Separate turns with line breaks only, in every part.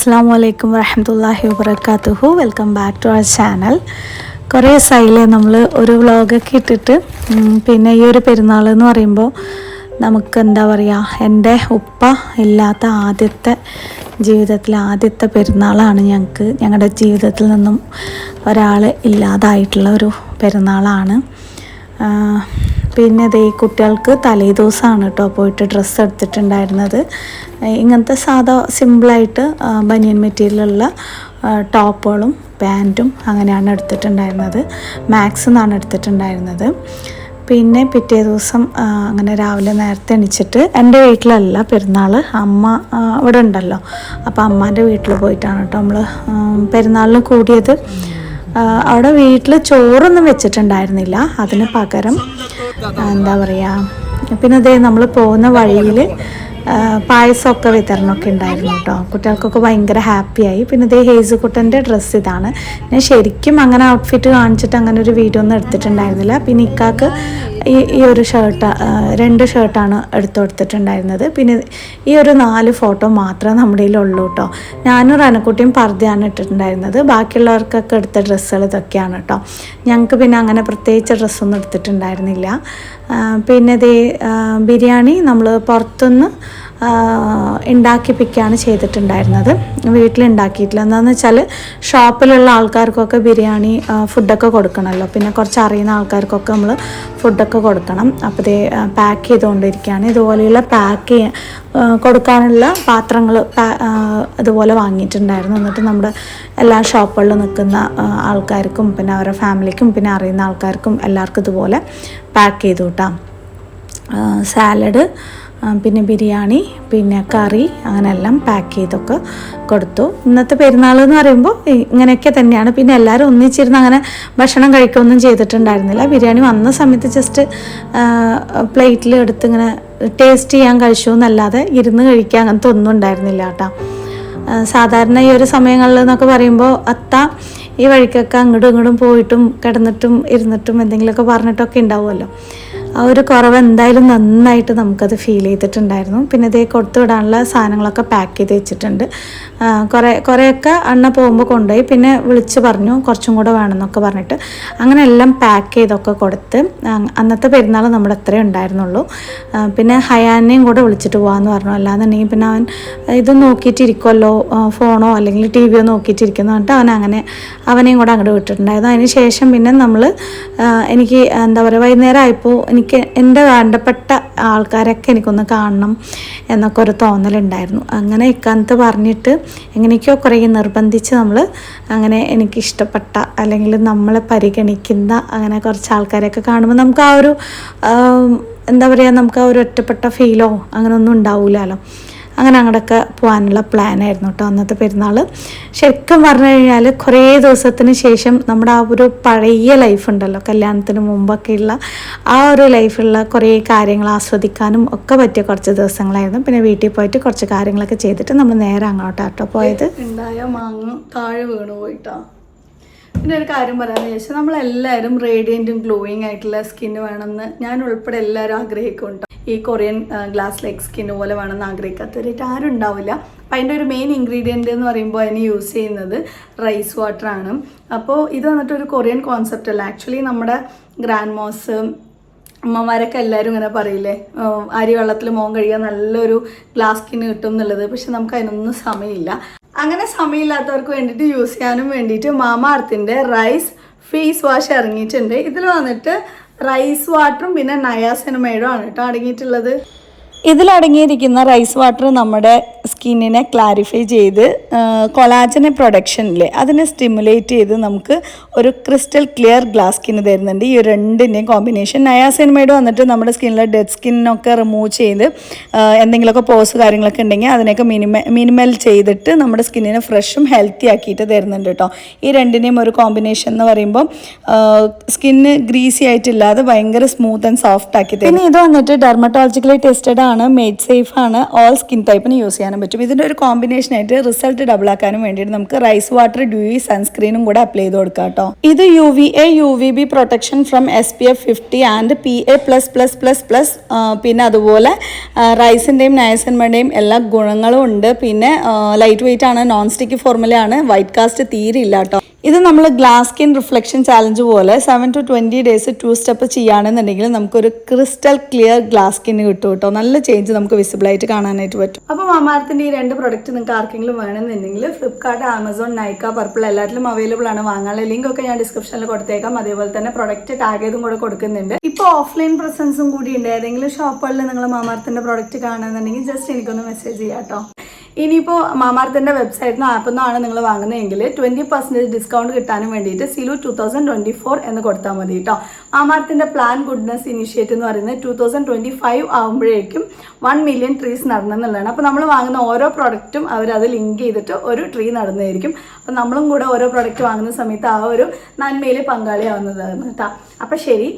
അസ്സലാമു അലൈക്കും വറഹ്മത്തുള്ളാഹി വബറകാതുഹു. Welcome back to our channel. കുറേ ദിവസമായില്ലേ നമ്മൾ ഒരു വ്ളോഗൊക്കെ ഇട്ടിട്ട്. പിന്നെ ഈ ഒരു പെരുന്നാൾ എന്ന് പറയുമ്പോൾ നമുക്ക് എന്താ പറയുക, എൻ്റെ ഉപ്പ ഇല്ലാത്ത ജീവിതത്തിലെ ആദ്യത്തെ പെരുന്നാളാണ് ഞങ്ങളുടെ ജീവിതത്തിൽ നിന്നും ഒരാൾ ഇല്ലാതായിട്ടുള്ള ഒരു പെരുന്നാളാണ്. പിന്നെ ഈ കുട്ടികൾക്ക് തലേദിവസമാണ് കേട്ടോ പോയിട്ട് ഡ്രസ്സ് എടുത്തിട്ടുണ്ടായിരുന്നത്. ഇങ്ങനത്തെ സാധാ സിമ്പിളായിട്ട് ബനിയൻ മെറ്റീരിയലുള്ള ടോപ്പുകളും പാൻറ്റും അങ്ങനെയാണ് എടുത്തിട്ടുണ്ടായിരുന്നത്. മാക്സ് എന്നാണ് എടുത്തിട്ടുണ്ടായിരുന്നത്. പിന്നെ പിറ്റേ ദിവസം അങ്ങനെ രാവിലെ നേരത്തെ എണീച്ചിട്ട്, എൻ്റെ വീട്ടിലല്ല പെരുന്നാൾ, അമ്മ ഇവിടെ ഉണ്ടല്ലോ, അപ്പോൾ അമ്മാൻ്റെ വീട്ടിൽ പോയിട്ടാണ് കേട്ടോ നമ്മൾ പെരുന്നാളിന് കൂടിയത്. അവിടെ വീട്ടിൽ ചോറൊന്നും വെച്ചിട്ടുണ്ടായിരുന്നില്ല, അതിന് പകരം എന്താ പറയുക, പിന്നെ അതേ നമ്മൾ പോകുന്ന വഴിയിൽ പായസമൊക്കെ വിതരണമൊക്കെ ഉണ്ടായിരുന്നു കേട്ടോ. കുട്ടികൾക്കൊക്കെ ഭയങ്കര ഹാപ്പിയായി. പിന്നെ ഇതേ ഹേസുകുട്ടൻ്റെ ഡ്രസ്സ് ഇതാണ്. ഞാൻ ശരിക്കും അങ്ങനെ ഔട്ട്ഫിറ്റ് കാണിച്ചിട്ട് അങ്ങനെ ഒരു വീഡിയോ ഒന്നും എടുത്തിട്ടുണ്ടായിരുന്നില്ല. പിന്നെ ഇക്കാക്ക് ഈ ഒരു രണ്ട് ഷർട്ടാണ് എടുത്തു കൊടുത്തിട്ടുണ്ടായിരുന്നത്. പിന്നെ ഈ ഒരു 4 ഫോട്ടോ മാത്രമേ നമ്മുടെ കയ്യിലുള്ളൂ കേട്ടോ. ഞാനും റനക്കുട്ടിയും പർദ്ദയാണ് ഇട്ടിട്ടുണ്ടായിരുന്നത്. ബാക്കിയുള്ളവർക്കൊക്കെ എടുത്ത ഡ്രസ്സുകൾ ഇതൊക്കെയാണ് കേട്ടോ. ഞങ്ങൾക്ക് പിന്നെ അങ്ങനെ പ്രത്യേകിച്ച് ഡ്രസ്സൊന്നും എടുത്തിട്ടുണ്ടായിരുന്നില്ല. പിന്നെ ബിരിയാണി നമ്മൾ പുറത്തുനിന്ന് ഉണ്ടാക്കിപ്പിക്കുകയാണ് ചെയ്തിട്ടുണ്ടായിരുന്നത്, വീട്ടിലുണ്ടാക്കിയിട്ടില്ല. എന്താണെന്ന് വെച്ചാൽ ഷോപ്പിലുള്ള ആൾക്കാർക്കൊക്കെ ബിരിയാണി ഫുഡൊക്കെ കൊടുക്കണമല്ലോ, പിന്നെ കുറച്ച് അറിയുന്ന ആൾക്കാർക്കൊക്കെ നമ്മൾ ഫുഡൊക്കെ കൊടുക്കണം. അപ്പോൾ പാക്ക് ചെയ്തുകൊണ്ടിരിക്കുകയാണ്. ഇതുപോലെയുള്ള കൊടുക്കാനുള്ള പാത്രങ്ങൾ ഇതുപോലെ വാങ്ങിയിട്ടുണ്ടായിരുന്നു. എന്നിട്ട് നമ്മുടെ എല്ലാ ഷോപ്പുകളിലും നിൽക്കുന്ന ആൾക്കാർക്കും പിന്നെ അവരുടെ ഫാമിലിക്കും പിന്നെ അറിയുന്ന ആൾക്കാർക്കും എല്ലാവർക്കും ഇതുപോലെ പാക്ക് ചെയ്തു കിട്ടാം. സാലഡ്, പിന്നെ ബിരിയാണി, പിന്നെ കറി, അങ്ങനെയെല്ലാം പാക്ക് ചെയ്തൊക്കെ കൊടുത്തു. ഇന്നത്തെ പെരുന്നാൾ എന്ന് പറയുമ്പോൾ ഇങ്ങനെയൊക്കെ തന്നെയാണ്. പിന്നെ എല്ലാവരും ഒന്നിച്ചിരുന്ന് അങ്ങനെ ഭക്ഷണം കഴിക്കുകയൊന്നും ചെയ്തിട്ടുണ്ടായിരുന്നില്ല. ബിരിയാണി വന്ന സമയത്ത് ജസ്റ്റ് പ്ലേറ്റിൽ എടുത്ത് ഇങ്ങനെ ടേസ്റ്റ് ചെയ്യാൻ കഴിച്ചു എന്നല്ലാതെ ഇരുന്ന് കഴിക്കാൻ അങ്ങനത്തെ ഒന്നും ഉണ്ടായിരുന്നില്ല കേട്ടോ. സാധാരണ ഈ ഒരു സമയങ്ങളിൽ എന്നൊക്കെ പറയുമ്പോൾ ഈ വഴിക്കൊക്കെ അങ്ങോട്ടും ഇങ്ങോട്ടും പോയിട്ടും കിടന്നിട്ടും ഇരുന്നിട്ടും എന്തെങ്കിലുമൊക്കെ പറഞ്ഞിട്ടൊക്കെ ഉണ്ടാവുമല്ലോ. ആ ഒരു കുറവ് എന്തായാലും നന്നായിട്ട് നമുക്കത് ഫീൽ ചെയ്തിട്ടുണ്ടായിരുന്നു. പിന്നെ ഇതേ കൊടുത്തു വിടാനുള്ള സാധനങ്ങളൊക്കെ പാക്ക് ചെയ്ത് വെച്ചിട്ടുണ്ട്. കുറേയൊക്കെ അണ്ണ പോകുമ്പോൾ കൊണ്ടുപോയി, പിന്നെ വിളിച്ച് പറഞ്ഞു കുറച്ചും കൂടെ വേണമെന്നൊക്കെ പറഞ്ഞിട്ട് അങ്ങനെ എല്ലാം പാക്ക് ചെയ്തൊക്കെ കൊടുത്ത് അന്നത്തെ പെരുന്നാൾ നമ്മുടെ അത്രേ ഉണ്ടായിരുന്നുള്ളൂ. പിന്നെ ഹയാനെയും കൂടെ വിളിച്ചിട്ട് പോകാമെന്ന് പറഞ്ഞു. അല്ലാന്നുണ്ടെങ്കിൽ പിന്നെ അവൻ ഇത് നോക്കിയിട്ടിരിക്കുമല്ലോ, ഫോണോ അല്ലെങ്കിൽ ടി വിയോ നോക്കിയിട്ടിരിക്കുന്നു പറഞ്ഞിട്ട് അവനെയും കൂടെ അങ്ങോട്ട് വിട്ടിട്ടുണ്ടായിരുന്നു. അതിന് ശേഷം പിന്നെ നമ്മൾ എനിക്ക് എന്താ പറയുക, വൈകുന്നേരം ആയപ്പോൾ എനിക്ക് എൻ്റെ വേണ്ടപ്പെട്ട ആൾക്കാരൊക്കെ എനിക്കൊന്ന് കാണണം എന്നൊക്കെ ഒരു തോന്നലുണ്ടായിരുന്നു. അങ്ങനെ ഇക്കാലത്ത് പറഞ്ഞിട്ട് എങ്ങനെയൊക്കെയോ കുറേ നിർബന്ധിച്ച് നമ്മൾ അങ്ങനെ എനിക്കിഷ്ടപ്പെട്ട അല്ലെങ്കിൽ നമ്മളെ പരിഗണിക്കുന്ന അങ്ങനെ കുറച്ച് ആൾക്കാരെയൊക്കെ കാണുമ്പോൾ നമുക്ക് ആ ഒരു എന്താ പറയുക, നമുക്ക് ആ ഒരു ഒറ്റപ്പെട്ട ഫീലോ അങ്ങനെ ഒന്നും ഉണ്ടാവില്ലല്ലോ. അങ്ങനെ അങ്ങോട്ടൊക്കെ പോകാനുള്ള പ്ലാനായിരുന്നു കേട്ടോ അന്നത്തെ പെരുന്നാൾ. ശരിക്കും പറഞ്ഞു കഴിഞ്ഞാൽ കുറേ ദിവസത്തിന് ശേഷം നമ്മുടെ ആ ഒരു പഴയ ലൈഫ് ഉണ്ടല്ലോ, കല്യാണത്തിന് മുമ്പൊക്കെയുള്ള ആ ഒരു ലൈഫിലുള്ള കുറേ കാര്യങ്ങൾ ആസ്വദിക്കാനും ഒക്കെ പറ്റിയ കുറച്ച് ദിവസങ്ങളായിരുന്നു. പിന്നെ വീട്ടിൽ പോയിട്ട് കുറച്ച് കാര്യങ്ങളൊക്കെ ചെയ്തിട്ട് നമ്മൾ നേരെ അങ്ങോട്ടാട്ടോ പോയത്. ഉണ്ടായ മാങ്ങ താഴെ വീണ് പോയിട്ടോ. പിന്നെ ഒരു കാര്യം പറയാമെന്ന് ചോദിച്ചാൽ, നമ്മളെല്ലാവരും റേഡിയൻറ്റും ഗ്ലോയിങ് ആയിട്ടുള്ള സ്കിന്ന് വേണമെന്ന് ഞാൻ ഉൾപ്പെടെ എല്ലാവരും ആഗ്രഹിക്കുന്നുണ്ടോ. ഈ കൊറിയൻ ഗ്ലാസ് ലൈക്ക് സ്കിന്ന് പോലെ വേണമെന്ന് ആഗ്രഹിക്കാത്തവരായിട്ട് ആരും ഉണ്ടാവില്ല. അപ്പം അതിൻ്റെ ഒരു മെയിൻ ഇൻഗ്രീഡിയൻ്റ് എന്ന് പറയുമ്പോൾ അതിന് യൂസ് ചെയ്യുന്നത് റൈസ് വാട്ടറാണ്. അപ്പോൾ ഇത് വന്നിട്ടൊരു കൊറിയൻ കോൺസെപ്റ്റ് അല്ല. ആക്ച്വലി നമ്മുടെ ഗ്രാൻഡ് മോസ് അമ്മമാരൊക്കെ എല്ലാവരും ഇങ്ങനെ പറയില്ലേ, അരി വെള്ളത്തിൽ മുഖം കഴുകിയാൽ നല്ലൊരു ഗ്ലാസ് സ്കിന്ന് കിട്ടും എന്നുള്ളത്. പക്ഷെ നമുക്ക് അതിനൊന്നും സമയമില്ല. അങ്ങനെ സമയമില്ലാത്തവർക്ക് വേണ്ടിയിട്ട് യൂസ് ചെയ്യാനും വേണ്ടിയിട്ട് മാമ അർത്തിൻ്റെ റൈസ് ഫേസ് വാഷ് ഇറങ്ങിയിട്ടുണ്ട്. ഇതിൽ വന്നിട്ട് റൈസ് വാട്ടറും പിന്നെ നയാസിനമൈഡും ആണ് കേട്ടോ അടങ്ങിയിട്ടുള്ളത്. ഇതിലടങ്ങിയിരിക്കുന്ന റൈസ് വാട്ടർ നമ്മുടെ സ്കിന്നിനെ ക്ലാരിഫൈ ചെയ്ത് കൊളാജനെ പ്രൊഡക്ഷനിലെ അതിനെ സ്റ്റിമുലേറ്റ് ചെയ്ത് നമുക്ക് ഒരു ക്രിസ്റ്റൽ ക്ലിയർ ഗ്ലാസ് സ്കിന്ന് തരുന്നുണ്ട്. ഈ രണ്ടിൻ്റെയും കോമ്പിനേഷൻ. നയാസിനമൈഡ് വന്നിട്ട് നമ്മുടെ സ്കിന്നിലെ ഡെഡ് സ്കിന്നൊക്കെ റിമൂവ് ചെയ്ത് എന്തെങ്കിലുമൊക്കെ പോസ് കാര്യങ്ങളൊക്കെ ഉണ്ടെങ്കിൽ അതിനൊക്കെ മിനിമൽ ചെയ്തിട്ട് നമ്മുടെ സ്കിന്നിനെ ഫ്രഷും ഹെൽത്തി ആക്കിയിട്ട് തരുന്നുണ്ട് കേട്ടോ. ഈ രണ്ടിൻ്റെയും ഒരു കോമ്പിനേഷൻ എന്ന് പറയുമ്പോൾ സ്കിന്ന് ഗ്രീസി ആയിട്ടില്ലാതെ ഭയങ്കര സ്മൂത്ത് ആൻഡ് സോഫ്റ്റ് ആക്കി തരും. പിന്നെ ഇത് വന്നിട്ട് ഡെർമറ്റോളജിക്കലി ടെസ്റ്റഡ് ആണ്, മെയ്ഡ് സേഫ് ആണ്, ഓൾ സ്കിൻ ടൈപ്പിന് യൂസ് ചെയ്യാനും പറ്റും. ഇതിൻ്റെ ഒരു കോമ്പിനേഷനായിട്ട് റിസൾട്ട് ഡബിൾ ആക്കാനും വേണ്ടിയിട്ട് നമുക്ക് റൈസ് വാട്ടർ ഡ്യൂയി സൺസ്ക്രീനും കൂടെ അപ്ലൈ ചെയ്ത് കൊടുക്കാം കേട്ടോ. ഇത് UVA UVB protection from SPF 50 and PA++++, പിന്നെ അതുപോലെ റൈസിൻ്റെയും നയസിൻമയുടെയും എല്ലാ ഗുണങ്ങളും ഉണ്ട്. പിന്നെ ലൈറ്റ് വെയിറ്റ് ആണ്, നോൺ സ്റ്റിക്കി ഫോർമുലയാണ്, വൈറ്റ് കാസ്റ്റ് തീരെ ഇല്ല കേട്ടോ. ഇത് നമ്മൾ ഗ്ലാസ് സ്കിൻ റിഫ്ലക്ഷൻ ചാലഞ്ച് പോലെ 7 to 20 ഡേയ്സ് 2 സ്റ്റെപ്പ് ചെയ്യുകയാണെന്നുണ്ടെങ്കിൽ നമുക്കൊരു ക്രിസ്റ്റൽ ക്ലിയർ ഗ്ലാസ് സ്കിൻ കിട്ടും കേട്ടോ. നല്ല ചേഞ്ച് നമുക്ക് വിസിബിളായിട്ട് കാണാനായിട്ട് പറ്റും. അപ്പോൾ മാമാർത്തിൻ്റെ ഈ 2 പ്രൊഡക്റ്റ് നിങ്ങൾക്ക് ആർക്കെങ്കിലും വേണമെന്നുണ്ടെങ്കിൽ ഫ്ലിപ്കാർട്ട്, ആമസോൺ, നൈക്ക, പർപ്പിൾ എല്ലാത്തിലും അവൈലബിൾ ആണ്. വാങ്ങാനുള്ള ലിങ്ക് ഒക്കെ ഞാൻ ഡിസ്ക്രിപ്ഷനിൽ കൊടുത്തേക്കാം. അതേപോലെ തന്നെ പ്രൊഡക്റ്റ് ടാഗ് ചെയ്തും കൂടെ കൊടുക്കുന്നുണ്ട്. ഇപ്പോൾ ഓഫ്ലൈൻ പ്രസൻസും കൂടി ഉണ്ട്. ഏതെങ്കിലും ഷോപ്പുകളിൽ നിങ്ങൾ മാമാർത്തിൻ്റെ പ്രൊഡക്റ്റ് കാണുന്നുണ്ടെങ്കിൽ ജസ്റ്റ് എനിക്കൊന്ന് മെസ്സേജ് ചെയ്യാം കേട്ടോ. ഇനിയിപ്പോൾ മാമാർത്തിൻ്റെ വെബ്സൈറ്റിൽ നിന്ന് ആപ്പിൽ നിന്നാണ് നിങ്ങൾ വാങ്ങുന്നതെങ്കിൽ 20% ഡിസ്കൗണ്ട് കിട്ടാനും വേണ്ടിയിട്ട് സിലു 2024 എന്ന് കൊടുത്താൽ മതി കേട്ടോ. മാമാർത്തിൻ്റെ പ്ലാൻ ഗുഡ്നെസ് ഇനിഷ്യേറ്റീവ് എന്ന് പറയുന്നത് 2025 ആകുമ്പോഴേക്കും 1 million ട്രീസ് നടണമെന്നുള്ളതാണ്. അപ്പോൾ നമ്മൾ വാങ്ങുന്ന ഓരോ പ്രൊഡക്റ്റും അവരത് ലിങ്ക് ചെയ്തിട്ട് ഒരു ട്രീ നടന്നതായിരിക്കും. അപ്പോൾ നമ്മളും കൂടെ ഓരോ പ്രൊഡക്റ്റ് വാങ്ങുന്ന സമയത്ത് ആ ഒരു നന്മയിൽ പങ്കാളിയാവുന്നതാണ് കേട്ടോ. അപ്പോൾ ശരി,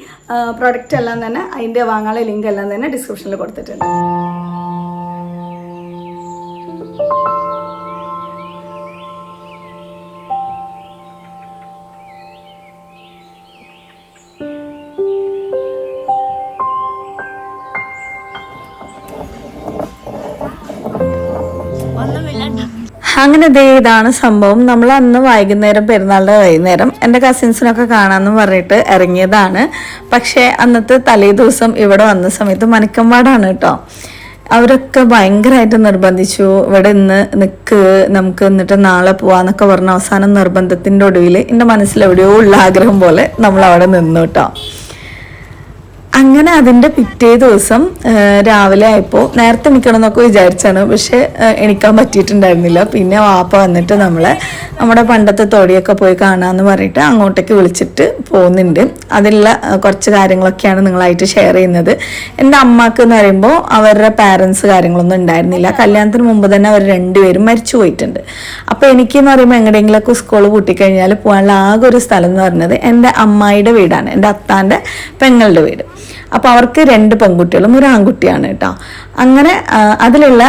പ്രൊഡക്റ്റ് എല്ലാം തന്നെ അതിൻ്റെ വാങ്ങാനുള്ള ലിങ്ക് എല്ലാം തന്നെ ഡിസ്ക്രിപ്ഷനിൽ കൊടുത്തിട്ടുണ്ട്. അങ്ങനെ ഇതാണ് സംഭവം. നമ്മൾ അന്ന് വൈകുന്നേരം, പെരുന്നാളുടെ വൈകുന്നേരം എൻ്റെ കസിൻസിനൊക്കെ കാണാമെന്ന് പറഞ്ഞിട്ട് ഇറങ്ങിയതാണ്. പക്ഷേ അന്നത്തെ തലേ ദിവസം ഇവിടെ വന്ന സമയത്ത് മനക്കമ്പാടാണ് കേട്ടോ. അവരൊക്കെ ഭയങ്കരമായിട്ട് നിർബന്ധിച്ചു, ഇവിടെ ഇന്ന് നിൽക്ക്, നമുക്ക് എന്നിട്ട് നാളെ പോവാന്നൊക്കെ പറഞ്ഞ അവസാനം നിർബന്ധത്തിൻ്റെ ഒടുവിൽ എൻ്റെ മനസ്സിൽ എവിടെയോ ഉള്ള ആഗ്രഹം പോലെ നമ്മൾ അവിടെ നിന്നു കേട്ടോ. അങ്ങനെ അതിൻ്റെ പിറ്റേ ദിവസം രാവിലെ ആയപ്പോൾ നേരത്തെ എണിക്കണം എന്നൊക്കെ വിചാരിച്ചാണ്, പക്ഷെ എണിക്കാൻ പറ്റിയിട്ടുണ്ടായിരുന്നില്ല. പിന്നെ വാപ്പ വന്നിട്ട് നമ്മുടെ പണ്ടത്തെ തോടിയൊക്കെ പോയി കാണാമെന്ന് പറഞ്ഞിട്ട് അങ്ങോട്ടേക്ക് വിളിച്ചിട്ട് പോകുന്നുണ്ട്. അതിലുള്ള കുറച്ച് കാര്യങ്ങളൊക്കെയാണ് നിങ്ങളായിട്ട് ഷെയർ ചെയ്യുന്നത്. എൻ്റെ അമ്മക്ക് എന്ന് പറയുമ്പോൾ അവരുടെ പാരൻസ് കാര്യങ്ങളൊന്നും ഉണ്ടായിരുന്നില്ല. കല്യാണത്തിന് മുമ്പ് തന്നെ അവർ 2 പേരും മരിച്ചു പോയിട്ടുണ്ട്. അപ്പോൾ എനിക്കെന്ന് പറയുമ്പോൾ എങ്ങനെയെങ്കിലൊക്കെ സ്കൂൾ പൂട്ടിക്കഴിഞ്ഞാൽ പോകാനുള്ള ആകെ ഒരു സ്ഥലം എന്ന് പറയുന്നത് എൻ്റെ അമ്മായിയുടെ വീടാണ്, എൻ്റെ അത്താൻ്റെ പെങ്ങളുടെ വീട്. അപ്പോൾ അവർക്ക് 2 പെൺകുട്ടികളും 1 ആൺകുട്ടിയാണ് കേട്ടോ. അങ്ങനെ അതിലുള്ള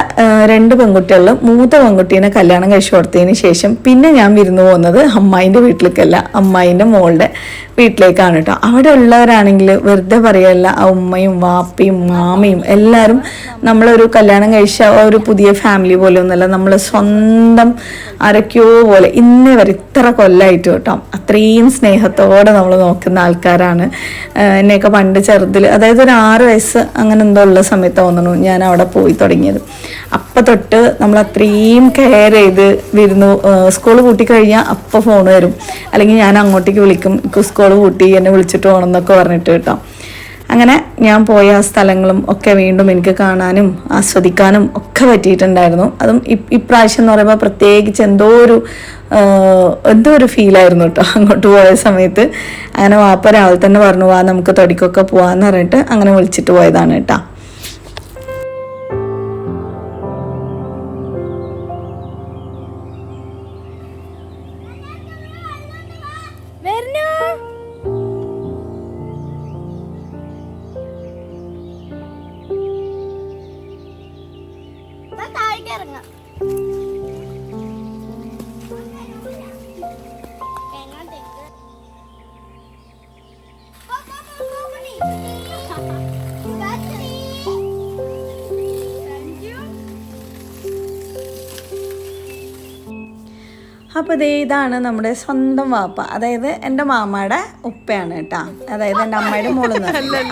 2 പെൺകുട്ടികളിലും മൂത്ത പെൺകുട്ടീനെ കല്യാണം കഴിച്ചു കൊടുത്തതിന് ശേഷം പിന്നെ ഞാൻ വിരുന്ന് പോകുന്നത് അമ്മായിൻ്റെ വീട്ടിലേക്കല്ല, അമ്മായിൻ്റെ മോളുടെ വീട്ടിലേക്കാണ് കേട്ടോ. അവിടെ ഉള്ളവരാണെങ്കിൽ വെറുതെ പറയല്ല, ഉമ്മയും വാപ്പയും മാമയും എല്ലാവരും നമ്മളൊരു കല്യാണം കഴിച്ച ഒരു പുതിയ ഫാമിലി പോലെ ഒന്നുമല്ല, നമ്മൾ സ്വന്തം ആരൊക്കെയോ പോലെ ഇന്നേ വരെ ഇത്ര കൊല്ലമായിട്ട് കേട്ടോ അത്രയും സ്നേഹത്തോടെ നമ്മൾ നോക്കുന്ന ആൾക്കാരാണ്. എന്നെയൊക്കെ പണ്ട് ചെറുതിൽ, അതായത് ഒരു 6 വയസ്സ് അങ്ങനെ എന്തോ ഉള്ള സമയത്ത് തോന്നുന്നു ഞാൻ അവിടെ പോയി തുടങ്ങിയത്. അപ്പം തൊട്ട് നമ്മൾ അത്രയും കെയർ ചെയ്ത് സ്കൂൾ കൂട്ടിക്കഴിഞ്ഞാൽ അപ്പം ഫോൺ വരും, അല്ലെങ്കിൽ ഞാൻ അങ്ങോട്ടേക്ക് വിളിക്കും, സ്കൂൾ കൂട്ടി എന്നെ വിളിച്ചിട്ട് പോകണം എന്നൊക്കെ പറഞ്ഞിട്ട് കേട്ടോ. അങ്ങനെ ഞാൻ പോയ സ്ഥലങ്ങളും ഒക്കെ വീണ്ടും എനിക്ക് കാണാനും ആസ്വദിക്കാനും ഒക്കെ പറ്റിയിട്ടുണ്ടായിരുന്നു. അതും ഇപ്രാവശ്യം എന്ന് പറയുമ്പോൾ പ്രത്യേകിച്ച് എന്തോ ഒരു ഫീലായിരുന്നു കേട്ടോ അങ്ങോട്ട് പോയ സമയത്ത്. അങ്ങനെ വാപ്പ രാവിലെ തന്നെ പറഞ്ഞു, വാ നമുക്ക് തൊടിക്കൊക്കെ പോവാന്ന് പറഞ്ഞിട്ട് അങ്ങനെ വിളിച്ചിട്ട് പോയതാണ് കേട്ടോ. അപ്പോൾ ഇതാണ് നമ്മുടെ സ്വന്തം വാപ്പ, അതായത് എൻ്റെ മാമയുടെ ഉപ്പയാണ് കേട്ടോ. അതായത് എൻ്റെ അമ്മയുടെ മോളെന്ന്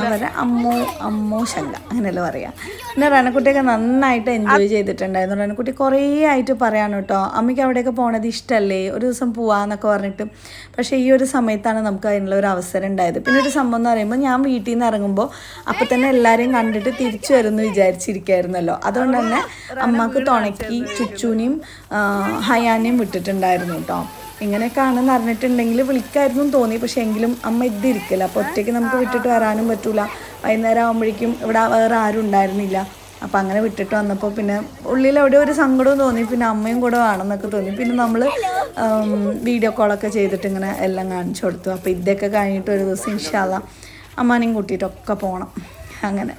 അവരെ അമ്മോ ശങ്ക അങ്ങനെയല്ല പറയാം. പിന്നെ റനക്കുട്ടിയൊക്കെ നന്നായിട്ട് എൻജോയ് ചെയ്തിട്ടുണ്ടായിരുന്നു. റനക്കുട്ടി കുറേ ആയിട്ട് പറയാണ് കേട്ടോ, അമ്മയ്ക്ക് അവിടെയൊക്കെ പോണത് ഇഷ്ടമല്ലേ, ഒരു ദിവസം പോവാന്നൊക്കെ പറഞ്ഞിട്ട്. പക്ഷേ ഈ ഒരു സമയത്താണ് നമുക്ക് അതിനുള്ള ഒരു അവസരം ഉണ്ടായത്. പിന്നെ ഒരു സംഭവം എന്ന് പറയുമ്പോൾ ഞാൻ വീട്ടിൽ നിന്ന് ഇറങ്ങുമ്പോൾ അപ്പം തന്നെ എല്ലാവരെയും കണ്ടിട്ട് തിരിച്ചു വരുമെന്ന് വിചാരിച്ചിരിക്കുകയായിരുന്നല്ലോ. അതുകൊണ്ട് തന്നെ അമ്മക്ക് തുണക്കി ചുച്ചൂനെയും ഹയാനെയും വിട്ടിട്ടുണ്ടായിരുന്നു കേട്ടോ. ഇങ്ങനെയൊക്കെയാണെന്ന് അറിഞ്ഞിട്ടുണ്ടെങ്കിൽ വിളിക്കായിരുന്നു തോന്നി. പക്ഷേ എങ്കിലും അമ്മ ഇതിരിക്കില്ല, അപ്പോൾ ഒറ്റയ്ക്ക് നമുക്ക് വിട്ടിട്ട് വരാനും പറ്റൂല. വൈകുന്നേരം ആകുമ്പോഴേക്കും ഇവിടെ വേറെ ആരും ഉണ്ടായിരുന്നില്ല. അപ്പോൾ അങ്ങനെ വിട്ടിട്ട് വന്നപ്പോൾ പിന്നെ ഉള്ളിൽ എവിടെ ഒരു സങ്കടവും തോന്നി. പിന്നെ അമ്മയും കൂടെ വേണമെന്നൊക്കെ തോന്നി. പിന്നെ നമ്മൾ വീഡിയോ കോളൊക്കെ ചെയ്തിട്ട് ഇങ്ങനെ എല്ലാം കാണിച്ചു കൊടുത്തു. അപ്പോൾ ഇതൊക്കെ കഴിഞ്ഞിട്ട് ഒരു ദിവസം ഇൻഷാ അല്ലാഹ് അമ്മാനെയും കൂട്ടിയിട്ടൊക്കെ പോകണം. അങ്ങനെ.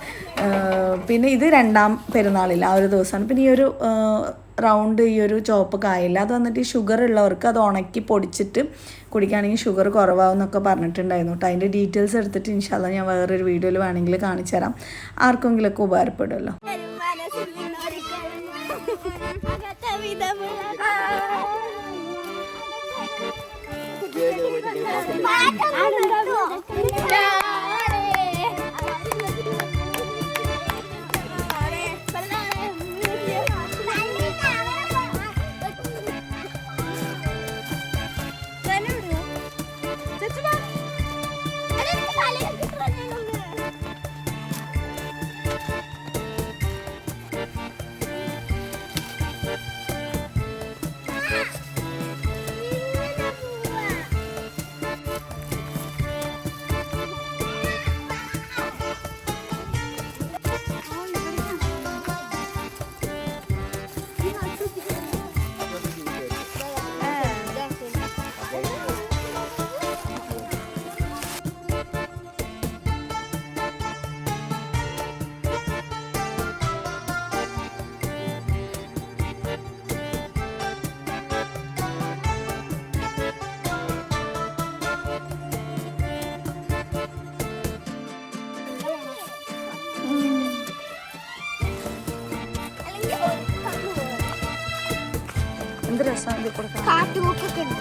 പിന്നെ ഇത് 2ാം പെരുന്നാളില്ല ആ ഒരു ദിവസമാണ്. പിന്നെ ഈ ഒരു റൗണ്ട് ഈ ഒരു ചുവപ്പ് കായില്ല, അത് വന്നിട്ട് ഈ ഷുഗർ ഉള്ളവർക്ക് അത് ഉണക്കി പൊടിച്ചിട്ട് കുടിക്കുകയാണെങ്കിൽ ഷുഗർ കുറവാകും എന്നൊക്കെ പറഞ്ഞിട്ടുണ്ടായിരുന്നു കേട്ടോ. അതിൻ്റെ ഡീറ്റെയിൽസ് എടുത്തിട്ട് ഇൻഷാ അല്ലാഹ് ഞാൻ വേറൊരു വീഡിയോയിൽ വേണമെങ്കിൽ കാണിച്ചു തരാം, ആർക്കെങ്കിലുമൊക്കെ ഉപകാരപ്പെടുമല്ലോ. എന്ത് രസമാണ് ഇത് കൊടുക്കാൻ. കാട്ടുപോക്കൊക്കെ ഉണ്ട്.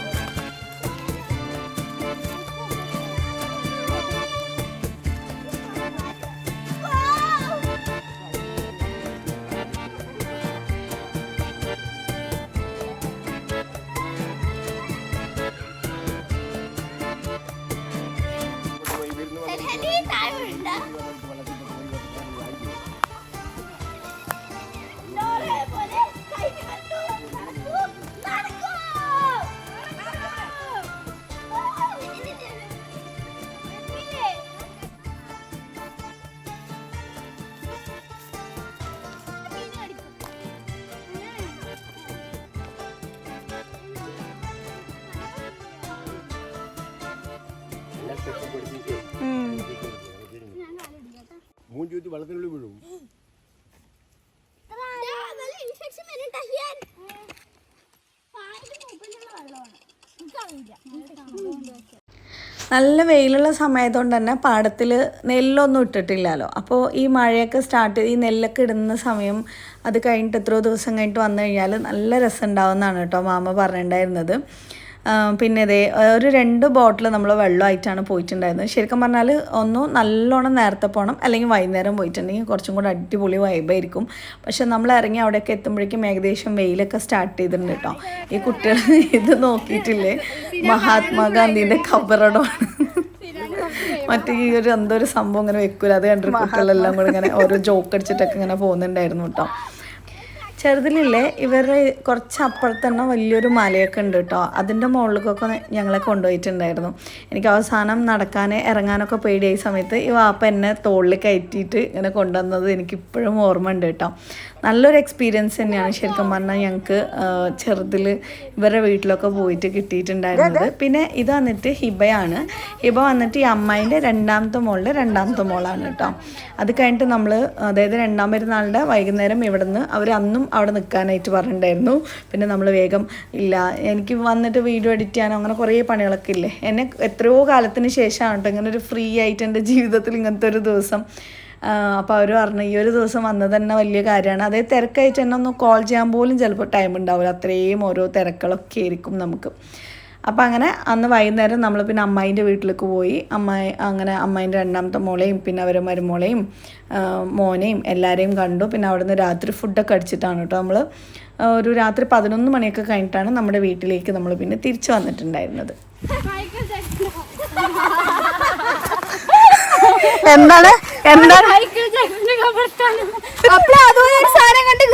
മൂഞ്ചൂത്തി വെള്ളത്തിനുള്ളിൽ വീഴും.
നല്ല വെയിലുള്ള സമയത്തുകൊണ്ട് തന്നെ പാടത്തിൽ നെല്ലൊന്നും ഇട്ടിട്ടില്ലല്ലോ. അപ്പോൾ ഈ മഴയൊക്കെ സ്റ്റാർട്ട് ഈ നെല്ലൊക്കെ ഇടുന്ന സമയം അത് കഴിഞ്ഞിട്ട് എത്രയോ ദിവസം കഴിഞ്ഞിട്ട് വന്നു കഴിഞ്ഞാൽ നല്ല രസം ഉണ്ടാവുമെന്നാണ് കേട്ടോ മാമ പറഞ്ഞിട്ടുണ്ടായിരുന്നത്. പിന്നെ ഇതേ ഒരു 2 ബോട്ടിൽ നമ്മൾ വെള്ളമായിട്ടാണ് പോയിട്ടുണ്ടായിരുന്നത്. ശരിക്കും പറഞ്ഞാൽ ഒന്നും നല്ലോണം നേരത്തെ പോകണം, അല്ലെങ്കിൽ വൈകുന്നേരം പോയിട്ടുണ്ടെങ്കിൽ കുറച്ചും കൂടെ അടിപൊളി വൈബായിരിക്കും. പക്ഷെ നമ്മൾ ഇറങ്ങി അവിടെയൊക്കെ എത്തുമ്പോഴേക്കും ഏകദേശം വെയിലൊക്കെ സ്റ്റാർട്ട് ചെയ്തിട്ടുണ്ട് കേട്ടോ. ഈ കുട്ടികൾ ഇത് നോക്കിയിട്ടില്ലേ, മഹാത്മാഗാന്ധിൻ്റെ ഖബറടമാണ്. മറ്റേ ഈ ഒരു എന്തൊരു സംഭവം ഇങ്ങനെ വെക്കൂല, അത് കണ്ടിട്ട് കുട്ടികളെല്ലാം കൂടെ ഇങ്ങനെ ഓരോ ജോക്ക് അടിച്ചിട്ടൊക്കെ ഇങ്ങനെ പോകുന്നുണ്ടായിരുന്നു കേട്ടോ. ചെറുതിലില്ലേ ഇവരുടെ കുറച്ച് അപ്പുറത്ത് തന്നെ വലിയൊരു മലയൊക്കെ ഉണ്ട് കേട്ടോ. അതിൻ്റെ മുകളിലേക്കൊക്കെ ഞങ്ങളെ കൊണ്ടുപോയിട്ടുണ്ടായിരുന്നു. എനിക്ക് അവസാനം ഇറങ്ങാനൊക്കെ പേടിയായ സമയത്ത് ഈ വാപ്പ എന്നെ തോളിൽ കയറ്റിയിട്ട് ഇങ്ങനെ കൊണ്ടുവന്നത് എനിക്കിപ്പോഴും ഓർമ്മ ഉണ്ട് കേട്ടോ. നല്ലൊരു എക്സ്പീരിയൻസ് തന്നെയാണ് ശരിക്കും പറഞ്ഞാൽ ഞങ്ങൾക്ക് ചെറുതിൽ ഇവരുടെ വീട്ടിലൊക്കെ പോയിട്ട് കിട്ടിയിട്ടുണ്ടായിരുന്നത്. പിന്നെ ഇത് വന്നിട്ട് ഹിബയാണ്. ഹിബ വന്നിട്ട് ഈ അമ്മായിൻ്റെ 2ാമത്തെ മോളാണ് കേട്ടോ. അത് കഴിഞ്ഞിട്ട് നമ്മൾ അതായത് 2ാം പെരുന്നാളിൻ്റെ വൈകുന്നേരം ഇവിടെ നിന്ന് അവർ അന്നും അവിടെ നിൽക്കാനായിട്ട് പറഞ്ഞിട്ടുണ്ടായിരുന്നു. പിന്നെ നമ്മൾ വേഗം ഇല്ല, എനിക്ക് വന്നിട്ട് വീഡിയോ എഡിറ്റ് ചെയ്യാനോ അങ്ങനെ കുറേ പണികളൊക്കെ ഇല്ലേ, എന്നെ എത്രയോ കാലത്തിന് ശേഷമാണ് കേട്ടോ ഇങ്ങനെ ഒരു ഫ്രീ ആയിട്ട് എൻ്റെ ജീവിതത്തിൽ ഇങ്ങനത്തെ ഒരു ദിവസം. അപ്പോൾ അവർ പറഞ്ഞു ഈ ഒരു ദിവസം വന്നത് തന്നെ വലിയ കാര്യമാണ്. അതേ തിരക്കായിട്ട് എന്നെ ഒന്ന് കോൾ ചെയ്യാൻ പോലും ചിലപ്പോൾ ടൈം ഉണ്ടാവില്ല, അത്രയും ഓരോ തിരക്കുകളൊക്കെ ആയിരിക്കും നമുക്ക്. അപ്പോൾ അങ്ങനെ അന്ന് വൈകുന്നേരം നമ്മൾ പിന്നെ അമ്മായിൻ്റെ വീട്ടിലേക്ക് പോയി. അമ്മായിൻ്റെ 2ാമത്തെ മോളെയും പിന്നെ അവരെ മരുമോളെയും മോനെയും എല്ലാവരെയും കണ്ടു. പിന്നെ അവിടെ നിന്ന് രാത്രി ഫുഡൊക്കെ അടിച്ചിട്ടാണ് കേട്ടോ നമ്മൾ ഒരു രാത്രി 11 മണിയൊക്കെ കഴിഞ്ഞിട്ടാണ് നമ്മുടെ വീട്ടിലേക്ക് നമ്മൾ പിന്നെ തിരിച്ചു വന്നിട്ടുണ്ടായിരുന്നത്. എന്താണ്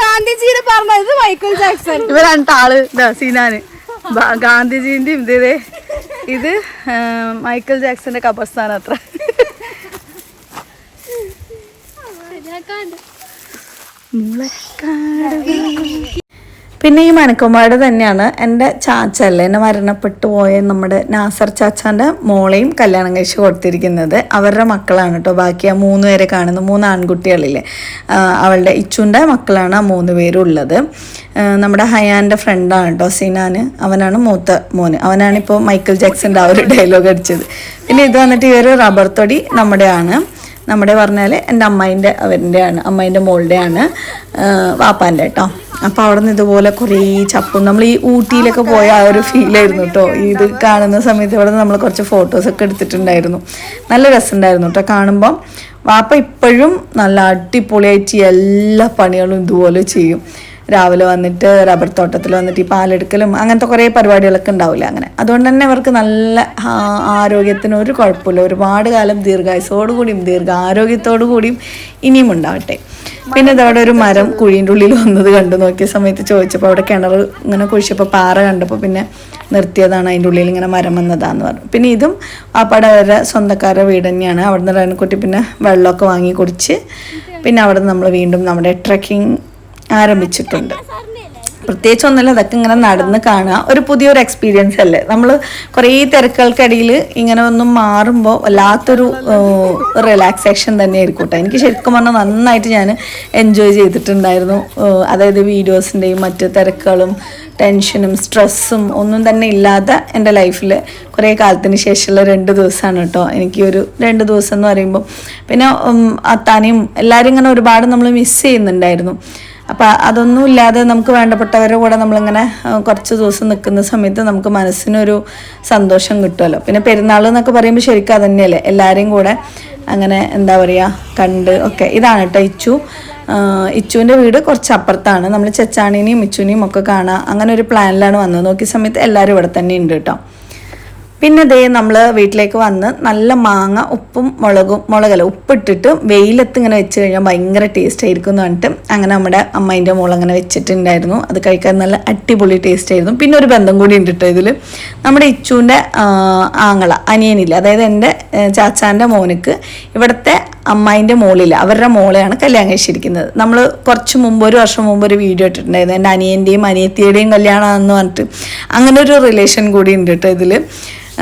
ഗാന്ധിജിയുടെ പറഞ്ഞത് മൈക്കിൾ ജാക്സൺ.
ഇവ 2 ആള് സീനാന് ഗാന്ധിജീൻ്റെയും ഇത് മൈക്കിൾ ജാക്സന്റെ ഖബർസ്ഥാനം അത്ര. പിന്നെ ഈ മനക്കുമ്പാട് തന്നെയാണ് എൻ്റെ ചാച്ചല്ലേ എന്നെ മരണപ്പെട്ടു പോയ നമ്മുടെ നാസർ ചാച്ചാൻ്റെ മോളെയും കല്യാണം കഴിച്ച് കൊടുത്തിരിക്കുന്നത്. അവരുടെ മക്കളാണ് കേട്ടോ. ബാക്കി ആ 3 പേരെ കാണുന്നു, 3 ആൺകുട്ടികളില്ലേ, അവളുടെ ഇച്ചുൻ്റെ മക്കളാണ് ആ 3 പേരും ഉള്ളത്. നമ്മുടെ ഹയാൻ്റെ ഫ്രണ്ടാണ് കേട്ടോ സിനാൻ, അവനാണ് മൂത്ത മോന്. അവനാണിപ്പോൾ മൈക്കിൾ ജാക്സൻ്റെ ആ ഒരു ഡയലോഗ് അടിച്ചത്. പിന്നെ ഇത് വന്നിട്ട് ഈ ഒരു റബ്ബർ തൊടി നമ്മുടെ പറഞ്ഞാൽ എൻ്റെ അമ്മായിൻ്റെ അവരുടെയാണ്, അമ്മായിൻ്റെ മോളുടെയാണ്, വാപ്പാൻ്റെ കേട്ടോ. അപ്പോൾ അവിടെ നിന്ന് ഇതുപോലെ കുറേ ചപ്പും, നമ്മൾ ഈ ഊട്ടിയിലൊക്കെ പോയ ആ ഒരു ഫീലായിരുന്നു കേട്ടോ. ഇത് കാണുന്ന സമയത്ത് ഇവിടെ നമ്മൾ കുറച്ച് ഫോട്ടോസൊക്കെ എടുത്തിട്ടുണ്ടായിരുന്നു. നല്ല രസമുണ്ടായിരുന്നു കേട്ടോ കാണുമ്പം. വാപ്പ ഇപ്പോഴും നല്ല അടിപൊളിയായിട്ട് എല്ലാ പണികളും ഇതുപോലെ ചെയ്യും. രാവിലെ വന്നിട്ട് റബ്ബർ തോട്ടത്തിൽ വന്നിട്ട് ഈ പാലെടുക്കലും അങ്ങനത്തെ കുറേ പരിപാടികളൊക്കെ ഉണ്ടാവില്ല അങ്ങനെ. അതുകൊണ്ട് തന്നെ അവർക്ക് നല്ല ആരോഗ്യത്തിന് ഒരു കുഴപ്പമില്ല. ഒരുപാട് കാലം ദീർഘായുസോടുകൂടിയും ആരോഗ്യത്തോടു കൂടിയും ഇനിയും ഉണ്ടാവട്ടെ. പിന്നെ ഇതവിടെ ഒരു മരം കുഴീൻ്റെ ഉള്ളിൽ വന്നത് കണ്ടു. നോക്കിയ സമയത്ത് ചോദിച്ചപ്പോൾ അവിടെ കിണർ ഇങ്ങനെ കുഴിച്ചപ്പോൾ പാറ കണ്ടപ്പോൾ പിന്നെ നിർത്തിയതാണ്, അതിൻ്റെ ഉള്ളിൽ ഇങ്ങനെ മരം വന്നതാന്ന് പറഞ്ഞു. പിന്നെ ഇതും വാപ്പാടെ അവരുടെ സ്വന്തക്കാരുടെ വീട് തന്നെയാണ്. അവിടെ നിന്ന് റേനക്കുട്ടി പിന്നെ വെള്ളമൊക്കെ വാങ്ങി കുടിച്ച് പിന്നെ അവിടെ നിന്ന് നമ്മൾ വീണ്ടും നമ്മുടെ ട്രെക്കിംഗ് ആരംഭിച്ചിട്ടുണ്ട്. പ്രത്യേകിച്ച് ഒന്നുമില്ല, അതൊക്കെ ഇങ്ങനെ നടന്ന് കാണുക ഒരു പുതിയൊരു എക്സ്പീരിയൻസ് അല്ലേ. നമ്മൾ കുറേ തിരക്കുകൾക്കിടയിൽ ഇങ്ങനെ ഒന്നും മാറുമ്പോൾ വല്ലാത്തൊരു റിലാക്സേഷൻ തന്നെ ആയിരിക്കും കേട്ടോ. എനിക്ക് ശരിക്കും പറഞ്ഞാൽ നന്നായിട്ട് ഞാൻ എൻജോയ് ചെയ്തിട്ടുണ്ടായിരുന്നു. അതായത് വീഡിയോസിൻ്റെയും മറ്റ് തിരക്കുകളും ടെൻഷനും സ്ട്രെസ്സും ഒന്നും തന്നെ ഇല്ലാതെ എൻ്റെ ലൈഫിൽ കുറേ കാലത്തിന് ശേഷമുള്ള 2 ദിവസമാണ് കേട്ടോ. എനിക്ക് ഒരു 2 ദിവസം എന്ന് പറയുമ്പോൾ പിന്നെ അത്താനെയും എല്ലാവരും ഇങ്ങനെ ഒരുപാട് നമ്മൾ മിസ് ചെയ്യുന്നുണ്ടായിരുന്നു. അപ്പോൾ അതൊന്നും ഇല്ലാതെ നമുക്ക് വേണ്ടപ്പെട്ടവരുടെ കൂടെ നമ്മളിങ്ങനെ കുറച്ച് ദിവസം നിൽക്കുന്ന സമയത്ത് നമുക്ക് മനസ്സിനൊരു സന്തോഷം കിട്ടുമല്ലോ. പിന്നെ പെരുന്നാൾ എന്നൊക്കെ പറയുമ്പോൾ ശരിക്കും അത് തന്നെയല്ലേ, എല്ലാവരെയും കൂടെ അങ്ങനെ എന്താ പറയുക കണ്ട് ഒക്കെ. ഇതാണ് കേട്ടോ ഇച്ചുവിൻ്റെ വീട് കുറച്ച് അപ്പുറത്താണ്. നമ്മൾ ചെച്ചാണിനെയും ഇച്ചുവിനെയും ഒക്കെ കാണാം, അങ്ങനെ ഒരു പ്ലാനിലാണ് വന്നത്. നോക്കിയ സമയത്ത് എല്ലാവരും ഇവിടെ തന്നെ ഉണ്ട് കേട്ടോ. പിന്നെ ദേ നമ്മൾ വീട്ടിലേക്ക് വന്ന് നല്ല മാങ്ങ ഉപ്പും ഉപ്പിട്ടിട്ട് വെയിലത്ത് ഇങ്ങനെ വെച്ച് കഴിഞ്ഞാൽ ഭയങ്കര ടേസ്റ്റ് ആയിരിക്കും എന്ന് പറഞ്ഞിട്ട് അങ്ങനെ നമ്മുടെ അമ്മേൻ്റെ മോളങ്ങനെ വെച്ചിട്ടുണ്ടായിരുന്നു. അത് കഴിക്കാൻ നല്ല അടിപൊളി ടേസ്റ്റ് ആയിരുന്നു. പിന്നെ ഒരു ബന്ധം കൂടി ഉണ്ട് കേട്ടോ ഇതിൽ. നമ്മുടെ ഇച്ചുവിൻ്റെ അനിയനില്ല, അതായത് എൻ്റെ ചാച്ചാൻ്റെ മോനക്ക് ഇവിടുത്തെ അമ്മായിൻ്റെ മോളില്ല, അവരുടെ മോളെയാണ് കല്യാണം കഴിച്ചിരിക്കുന്നത്. നമ്മൾ കുറച്ച് മുമ്പ് 1 വർഷം മുമ്പ് ഒരു വീഡിയോ ഇട്ടിട്ടുണ്ടായിരുന്നു, എൻ്റെ അനിയൻ്റെയും അനിയത്തിയുടെയും കല്യാണമെന്ന് പറഞ്ഞിട്ട്. അങ്ങനെ ഒരു റിലേഷൻ കൂടി ഉണ്ട് കേട്ടോ ഇതിൽ.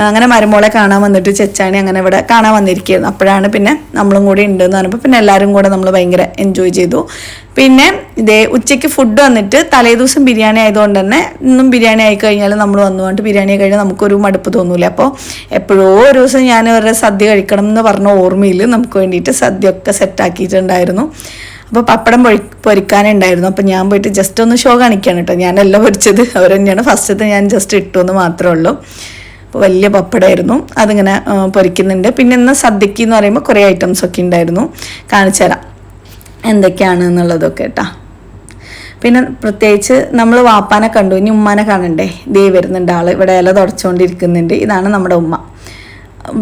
അങ്ങനെ മരുമോളെ കാണാൻ വന്നിട്ട് ചെച്ചാണി അങ്ങനെ ഇവിടെ കാണാൻ വന്നിരിക്കുകയായിരുന്നു. അപ്പോഴാണ് പിന്നെ നമ്മളും കൂടി ഉണ്ടെന്ന് പറഞ്ഞപ്പോൾ പിന്നെ എല്ലാവരും കൂടെ നമ്മൾ ഭയങ്കര എൻജോയ് ചെയ്തു. പിന്നെ ഇതേ ഉച്ചയ്ക്ക് ഫുഡ് വന്നിട്ട് തലേദിവസം ബിരിയാണി ആയതുകൊണ്ട് തന്നെ ഇന്നും ബിരിയാണി ആയി കഴിഞ്ഞാൽ നമ്മൾ വന്നുകൊണ്ട് ബിരിയാണി കഴിഞ്ഞാൽ നമുക്കൊരു മടുപ്പ് തോന്നൂല. അപ്പോൾ എപ്പോഴോ ഒരു ദിവസം ഞാൻ അവരുടെ സദ്യ കഴിക്കണം എന്ന് പറഞ്ഞ ഓർമ്മയിൽ നമുക്ക് വേണ്ടിയിട്ട് സദ്യ ഒക്കെ സെറ്റാക്കിയിട്ടുണ്ടായിരുന്നു. അപ്പോൾ പപ്പടം പൊരിക്കാനുണ്ടായിരുന്നു. അപ്പോൾ ഞാൻ പോയിട്ട് ജസ്റ്റ് ഒന്ന് ഷോ കാണിക്കുകയാണ് കേട്ടോ. ഞാനല്ല പൊരിച്ചത്, അവർ തന്നെയാണ് ഫസ്റ്റത്തെ, ഞാൻ ജസ്റ്റ് ഇട്ടു എന്ന് മാത്രമേ ഉള്ളൂ. അപ്പോൾ വലിയ പപ്പടമായിരുന്നു, അതിങ്ങനെ പൊരിക്കുന്നുണ്ട്. പിന്നെ ഇന്ന് സദ്യക്ക് എന്ന് പറയുമ്പോൾ കുറേ ഐറ്റംസൊക്കെ ഉണ്ടായിരുന്നു, കാണിച്ചു തരാം എന്തൊക്കെയാണ് എന്നുള്ളതൊക്കെ കേട്ടോ. പിന്നെ പ്രത്യേകിച്ച് നമ്മൾ വാപ്പാനെ കണ്ടു, ഇനി ഉമ്മാനെ കാണണ്ടേ. ദേ വരുന്നുണ്ട് ആൾ, ഇവിടെ ഇല തുടച്ചുകൊണ്ടിരിക്കുന്നുണ്ട്. ഇതാണ് നമ്മുടെ ഉമ്മ.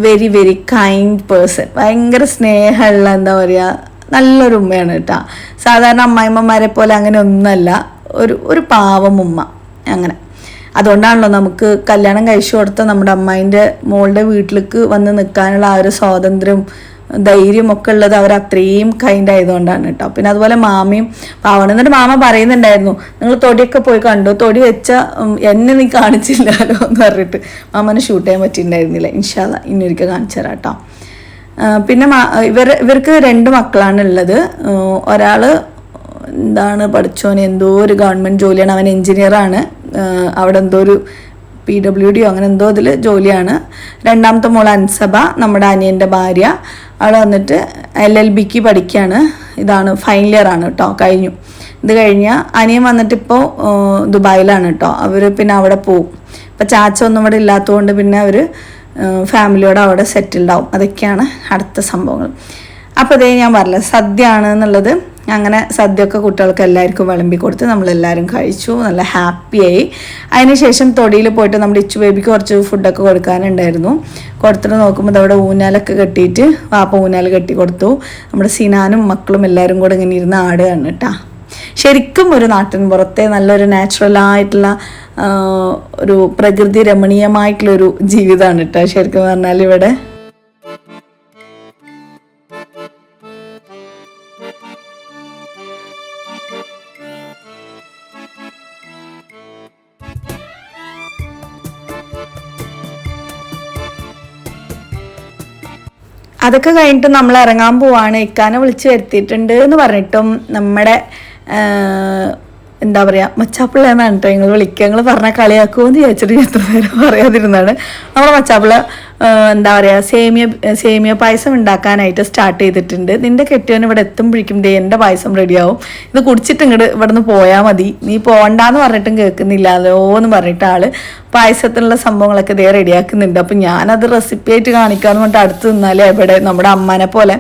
വെരി വെരി കൈൻഡ് പേഴ്സൺ, ഭയങ്കര സ്നേഹമുള്ള എന്താ പറയുക നല്ലൊരു ഉമ്മയാണ് കേട്ടോ. സാധാരണ അമ്മായിമ്മമാരെ പോലെ അങ്ങനെ ഒന്നുമല്ല, ഒരു പാവം ഉമ്മ അങ്ങനെ. അതുകൊണ്ടാണല്ലോ നമുക്ക് കല്യാണം കഴിച്ചു കൊടുത്ത നമ്മുടെ അമ്മായിൻ്റെ മോളുടെ വീട്ടിലേക്ക് വന്ന് നിൽക്കാനുള്ള ആ ഒരു സ്വാതന്ത്ര്യവും ധൈര്യം ഒക്കെ ഉള്ളത് അവർ അത്രയും കൈൻഡ് ആയതുകൊണ്ടാണ് കേട്ടോ. പിന്നെ അതുപോലെ മാമയും പാവണം. എന്നിട്ട് മാമ പറയുന്നുണ്ടായിരുന്നു, നിങ്ങൾ തൊടിയൊക്കെ പോയി കണ്ടു, തൊടി വെച്ച എന്നെ നീ കാണിച്ചില്ലല്ലോ എന്ന് പറഞ്ഞിട്ട് മാമനെ ഷൂട്ട് ചെയ്യാൻ പറ്റിയിട്ടുണ്ടായിരുന്നില്ല. ഇൻഷാ അല്ലാ ഇന്നൊരിക്കൽ കാണിച്ചു തരാം കേട്ടോ. പിന്നെ ഇവർക്ക് 2 മക്കളാണ് ഉള്ളത്. ഒരാൾ എന്താണ് പഠിച്ചോന് എന്തോ ഒരു ഗവൺമെൻറ് ജോലിയാണ്, അവൻ എൻജിനീയറാണ്, അവിടെ എന്തോ ഒരു PWD അങ്ങനെ എന്തോ ഇതിൽ ജോലിയാണ്. രണ്ടാമത്തെ മോൾ അൻസബ, നമ്മുടെ അനിയൻ്റെ ഭാര്യ, അവൾ വന്നിട്ട് LLBക്ക് പഠിക്കുകയാണ്. ഇതാണ് ഫൈനൽ ഇയർ ആണ് കേട്ടോ, കഴിഞ്ഞു. ഇത് കഴിഞ്ഞാൽ അനിയൻ വന്നിട്ട് ഇപ്പോൾ ദുബായിലാണ് കേട്ടോ. അവർ പിന്നെ അവിടെ പോവും. ഇപ്പം ചാച്ച ഒന്നും ഇവിടെ ഇല്ലാത്തതുകൊണ്ട് പിന്നെ അവർ ഫാമിലിയോടെ അവിടെ സെറ്റിൽഡ് ആവും. അതൊക്കെയാണ് അടുത്ത സംഭവങ്ങൾ. അപ്പോൾ ഇതേ ഞാൻ പറഞ്ഞില്ല സദ്യ ആണ് എന്നുള്ളത്. അങ്ങനെ സദ്യയൊക്കെ കുട്ടികൾക്ക് എല്ലാവർക്കും വിളമ്പി കൊടുത്ത് നമ്മളെല്ലാവരും കഴിച്ചു, നല്ല ഹാപ്പിയായി. അതിനുശേഷം തൊടിയിൽ പോയിട്ട് നമ്മുടെ ഇച്ചു ബേബിക്ക് കുറച്ച് ഫുഡൊക്കെ കൊടുക്കാനുണ്ടായിരുന്നു. കൊടുത്തിട്ട് നോക്കുമ്പോൾ അവിടെ ഊഞ്ഞാലൊക്കെ കെട്ടിയിട്ട് വാപ്പ ഊഞ്ഞാൽ കെട്ടി കൊടുത്തു. നമ്മുടെ സിനാനും മക്കളും എല്ലാവരും കൂടെ ഇങ്ങനെ ഇരുന്ന് ആടുകയാണ് കേട്ടോ. ശരിക്കും ഒരു നാട്ടിൻ പുറത്തെ നല്ലൊരു നാച്ചുറലായിട്ടുള്ള ഒരു പ്രകൃതി രമണീയമായിട്ടുള്ളൊരു ജീവിതമാണ് കേട്ടോ ശരിക്കും പറഞ്ഞാൽ ഇവിടെ. അതൊക്കെ കഴിഞ്ഞിട്ട് നമ്മൾ ഇറങ്ങാൻ പോവാണ്. ഇക്കാനെ വിളിച്ച് വരുത്തിയിട്ടുണ്ട് എന്ന് പറഞ്ഞിട്ടും നമ്മുടെ എന്താ പറയുക മച്ചാപ്പിള്ള എന്നാണ് കേട്ടോ നിങ്ങൾ വിളിക്കുക. നിങ്ങൾ പറഞ്ഞാൽ കളിയാക്കുമെന്ന് ചോദിച്ചിട്ട് എത്ര നേരം പറയാതിരുന്നാണ്. നമ്മുടെ മച്ചാപ്പിള്ള എന്താ പറയുക സേമിയ പായസം ഉണ്ടാക്കാനായിട്ട് സ്റ്റാർട്ട് ചെയ്തിട്ടുണ്ട്. നിൻ്റെ കെട്ടിയവൻ ഇവിടെ എത്തുമ്പോഴേക്കും എൻ്റെ പായസം റെഡിയാവും, ഇത് കുടിച്ചിട്ട് ഇങ്ങോട്ട് ഇവിടെ നിന്ന് പോയാൽ മതി, നീ പോകണ്ടാന്ന് പറഞ്ഞിട്ടും കേൾക്കുന്നില്ലല്ലോ എന്ന് പറഞ്ഞിട്ട് ആള് പായസത്തിനുള്ള സംഭവങ്ങളൊക്കെ ഇതേ റെഡിയാക്കുന്നുണ്ട്. അപ്പം ഞാനത് റെസിപ്പി ആയിട്ട് കാണിക്കാന്ന് പറഞ്ഞിട്ട് അടുത്ത് നിന്നാലേ എവിടെ നമ്മുടെ അമ്മനെ പോലെ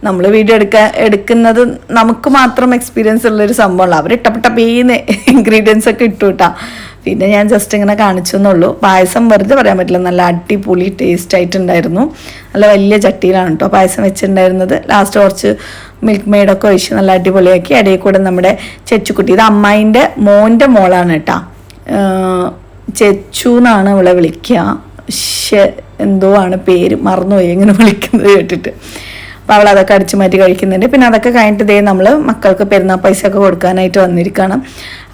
നമ്മൾ വീഡിയോ എടുക്കുന്നത് നമുക്ക് മാത്രം എക്സ്പീരിയൻസ് ഉള്ളൊരു സംഭവമല്ല. അവർ ഇട്ടപ്പെട്ടപ്പീന്ന് ഇൻഗ്രീഡിയൻസ് ഒക്കെ ഇട്ടു കിട്ടാം. പിന്നെ ഞാൻ ജസ്റ്റ് ഇങ്ങനെ കാണിച്ചു എന്നുള്ളൂ. പായസം വെറുതെ പറയാൻ പറ്റില്ല, നല്ല അടിപൊളി ടേസ്റ്റ് ആയിട്ടുണ്ടായിരുന്നു. നല്ല വലിയ ചട്ടിയിലാണ് കേട്ടോ പായസം വെച്ചിട്ടുണ്ടായിരുന്നത്. ലാസ്റ്റ് കുറച്ച് മിൽക്ക് മെയ്ഡൊക്കെ ഒഴിച്ച് നല്ല അടിപൊളിയാക്കി. ഇടയിൽ കൂടെ നമ്മുടെ ചെച്ചുക്കുട്ടി, ഇത് അമ്മായിൻ്റെ മോൻ്റെ മോളാണ് കേട്ടോ, ചെച്ചു എന്നാണ് അവളെ വിളിക്കുക. എന്തോ ആണ് പേര്, മറന്നുപോയി എങ്ങനെ വിളിക്കുന്നത് കേട്ടിട്ട്. അപ്പോൾ അവൾ അതൊക്കെ അടിച്ചു മാറ്റി കഴിക്കുന്നുണ്ട്. പിന്നെ അതൊക്കെ കഴിഞ്ഞിട്ട് നമ്മൾ മക്കൾക്ക് പെരുന്നാൾ പൈസ ഒക്കെ കൊടുക്കാനായിട്ട് വന്നിരിക്കുകയാണ്.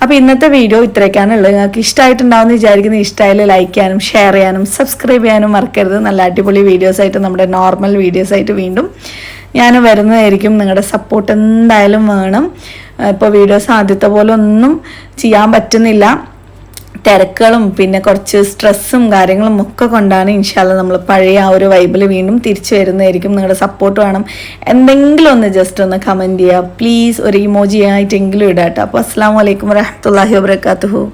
അപ്പോൾ ഇന്നത്തെ വീഡിയോ ഇത്രയൊക്കെയാണുള്ളത്. നിങ്ങൾക്ക് ഇഷ്ടമായിട്ടുണ്ടാവുമെന്ന് വിചാരിക്കുന്നത്. ഇഷ്ടമായാലും ലൈക്ക് ചെയ്യാനും ഷെയർ ചെയ്യാനും സബ്സ്ക്രൈബ് ചെയ്യാനും മറക്കരുത്. നല്ല അടിപൊളി വീഡിയോസായിട്ട് നമ്മുടെ നോർമൽ വീഡിയോസായിട്ട് വീണ്ടും ഞാൻ വരുന്നതായിരിക്കും. നിങ്ങളുടെ സപ്പോർട്ട് എന്തായാലും വേണം. ഇപ്പോൾ വീഡിയോസ് ആദ്യത്തെ പോലെ ഒന്നും ചെയ്യാൻ പറ്റുന്നില്ല, തിരക്കുകളും പിന്നെ കുറച്ച് സ്ട്രെസ്സും കാര്യങ്ങളും ഒക്കെ കൊണ്ടാണ്. ഇൻഷാല്ല നമ്മൾ പഴയ ആ ഒരു വൈബിൽ വീണ്ടും തിരിച്ചു വരുന്നതായിരിക്കും. നിങ്ങളുടെ സപ്പോർട്ട് വേണം. എന്തെങ്കിലും ഒന്ന് ജസ്റ്റ് ഒന്ന് കമൻറ്റ് ചെയ്യുക പ്ലീസ്, ഒരു ഇമോജി ആയിട്ടെങ്കിലും ഇടാട്ടോ. അപ്പോൾ അസ്സലാമു അലൈക്കും വറഹ്മത്തുള്ളാഹി വബറകാതുഹു.